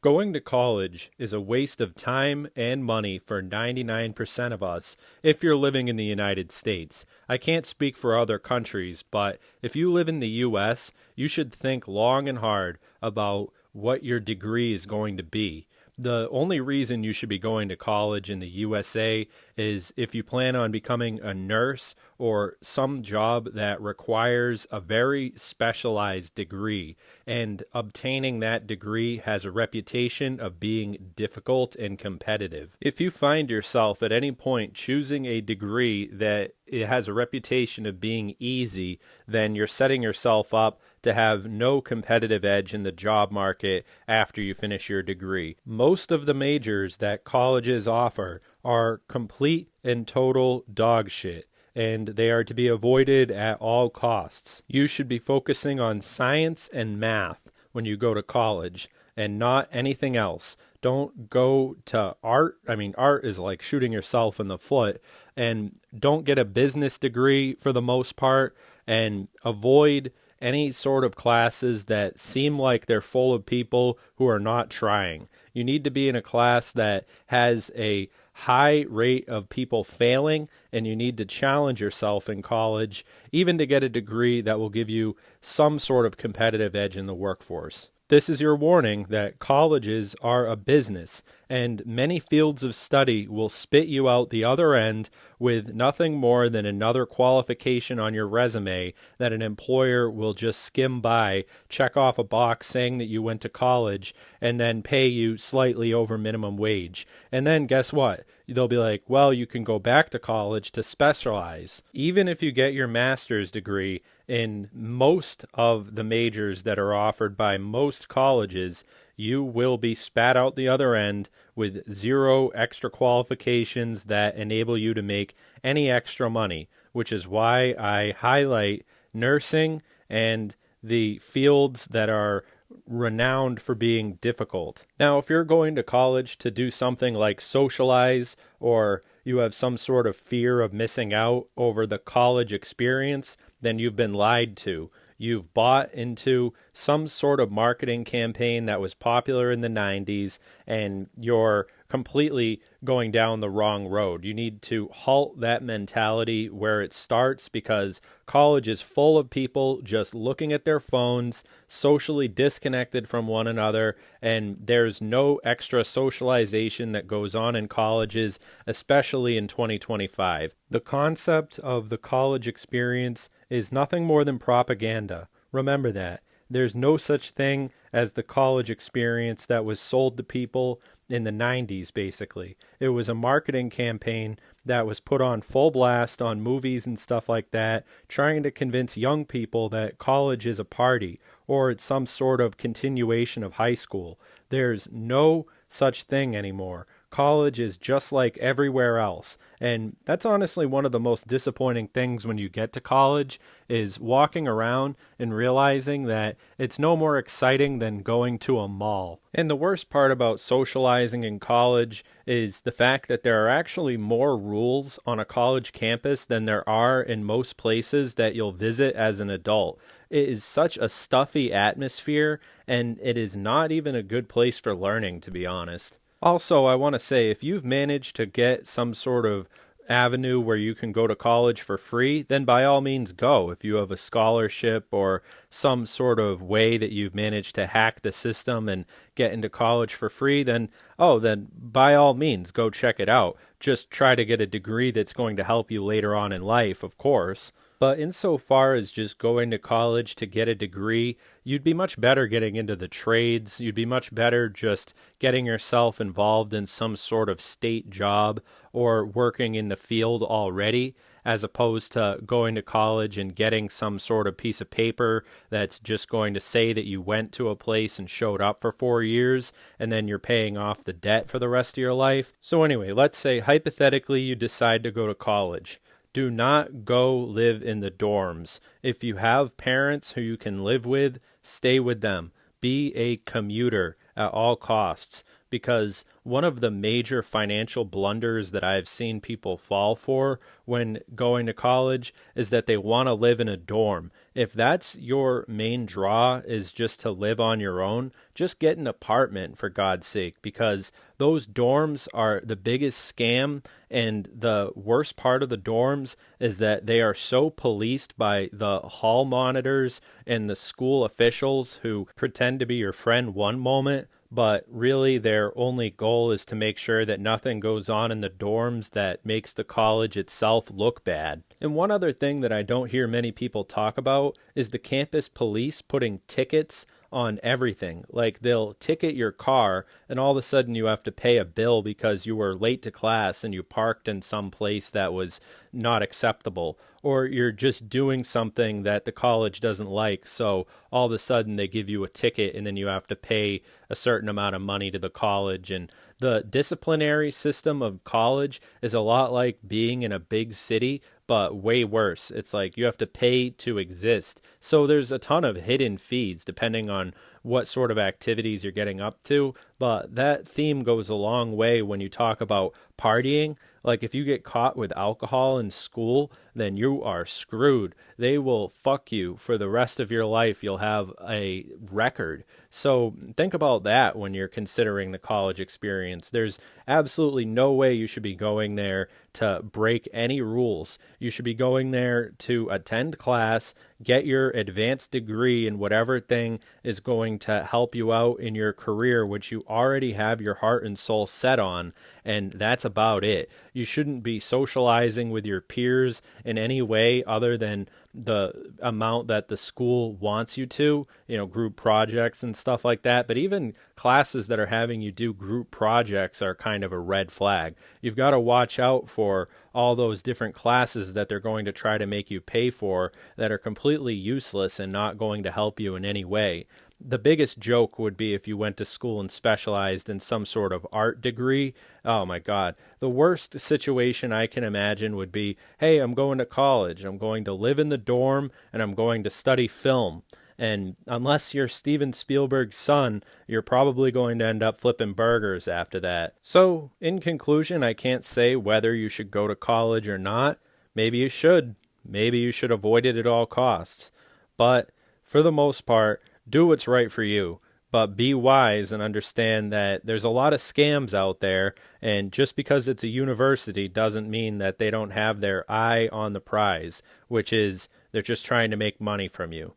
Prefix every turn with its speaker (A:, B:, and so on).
A: Going to college is a waste of time and money for 99% of us if you're living in the United States. I can't speak for other countries, but if you live in the US, you should think long and hard about what your degree is going to be. The only reason you should be going to college in the USA is if you plan on becoming a nurse or some job that requires a very specialized degree. And obtaining that degree has a reputation of being difficult and competitive. If you find yourself at any point choosing a degree that it has a reputation of being easy, then you're setting yourself up to have no competitive edge in the job market after you finish your degree. Most of the majors that colleges offer are complete and total dog shit, and they are to be avoided at all costs. You should be focusing on science and math when you go to college and not anything else. Don't go to art. Art is like shooting yourself in the foot. And don't get a business degree for the most part, and avoid any sort of classes that seem like they're full of people who are not trying. You need to be in a class that has a high rate of people failing, and you need to challenge yourself in college, even to get a degree that will give you some sort of competitive edge in the workforce. This is your warning that colleges are a business, and many fields of study will spit you out the other end with nothing more than another qualification on your resume that an employer will just skim by, check off a box saying that you went to college, and then pay you slightly over minimum wage. And then guess what? They'll be like, well, you can go back to college to specialize. Even if you get your master's degree in most of the majors that are offered by most colleges, you will be spat out the other end with zero extra qualifications that enable you to make any extra money, which is why I highlight nursing and the fields that are renowned for being difficult. Now, if you're going to college to do something like socialize, or you have some sort of fear of missing out over the college experience, then you've been lied to. You've bought into some sort of marketing campaign that was popular in the 90s, and you're completely going down the wrong road. You need to halt that mentality where it starts, because college is full of people just looking at their phones, socially disconnected from one another, and there's no extra socialization that goes on in colleges, especially in 2025. The concept of the college experience is nothing more than propaganda. Remember that. There's no such thing as the college experience that was sold to people in the 90s, basically. It was a marketing campaign that was put on full blast on movies and stuff like that, trying to convince young people that college is a party or it's some sort of continuation of high school. There's no such thing anymore. College is just like everywhere else. And that's honestly one of the most disappointing things when you get to college, is walking around and realizing that it's no more exciting than going to a mall. And the worst part about socializing in college is the fact that there are actually more rules on a college campus than there are in most places that you'll visit as an adult. It is such a stuffy atmosphere, and it is not even a good place for learning, to be honest. Also, I want to say, if you've managed to get some sort of avenue where you can go to college for free, then by all means go. If you have a scholarship or some sort of way that you've managed to hack the system and get into college for free, then by all means go check it out. Just try to get a degree that's going to help you later on in life, of course. But insofar as just going to college to get a degree, you'd be much better getting into the trades. You'd be much better just getting yourself involved in some sort of state job or working in the field already, as opposed to going to college and getting some sort of piece of paper that's just going to say that you went to a place and showed up for 4 years, and then you're paying off the debt for the rest of your life. So anyway, let's say hypothetically you decide to go to college. Do not go live in the dorms. If you have parents who you can live with, stay with them. Be a commuter at all costs. because one of the major financial blunders that I've seen people fall for when going to college is that they want to live in a dorm. If that's your main draw, is just to live on your own, just get an apartment for God's sake, because those dorms are the biggest scam. And the worst part of the dorms is that they are so policed by the hall monitors and the school officials who pretend to be your friend one moment, but really their only goal is to make sure that nothing goes on in the dorms that makes the college itself look bad. And one other thing that I don't hear many people talk about is the campus police putting tickets on everything. Like, they'll ticket your car and all of a sudden you have to pay a bill because you were late to class and you parked in some place that was not acceptable, or you're just doing something that the college doesn't like, so all of a sudden they give you a ticket and then you have to pay a certain amount of money to the college. And the disciplinary system of college is a lot like being in a big city, but way worse. It's like you have to pay to exist. So there's a ton of hidden fees depending on what sort of activities you're getting up to. But that theme goes a long way when you talk about partying. Like, if you get caught with alcohol in school, then you are screwed. They will fuck you for the rest of your life. You'll have a record. So think about that when you're considering the college experience. There's absolutely no way you should be going there to break any rules. You should be going there to attend class, get your advanced degree in whatever thing is going to help you out in your career, which you already have your heart and soul set on, and that's about it. You shouldn't be socializing with your peers in any way other than the amount that the school wants you to, group projects and stuff like that. But even classes that are having you do group projects are kind of a red flag. You've got to watch out for all those different classes that they're going to try to make you pay for that are completely useless and not going to help you in any way. The biggest joke would be if you went to school and specialized in some sort of art degree. Oh my God. The worst situation I can imagine would be, hey, I'm going to college. I'm going to live in the dorm and I'm going to study film. And unless you're Steven Spielberg's son, you're probably going to end up flipping burgers after that. So, in conclusion, I can't say whether you should go to college or not. Maybe you should. Maybe you should avoid it at all costs. But for the most part, do what's right for you. But be wise and understand that there's a lot of scams out there, and just because it's a university doesn't mean that they don't have their eye on the prize, which is they're just trying to make money from you.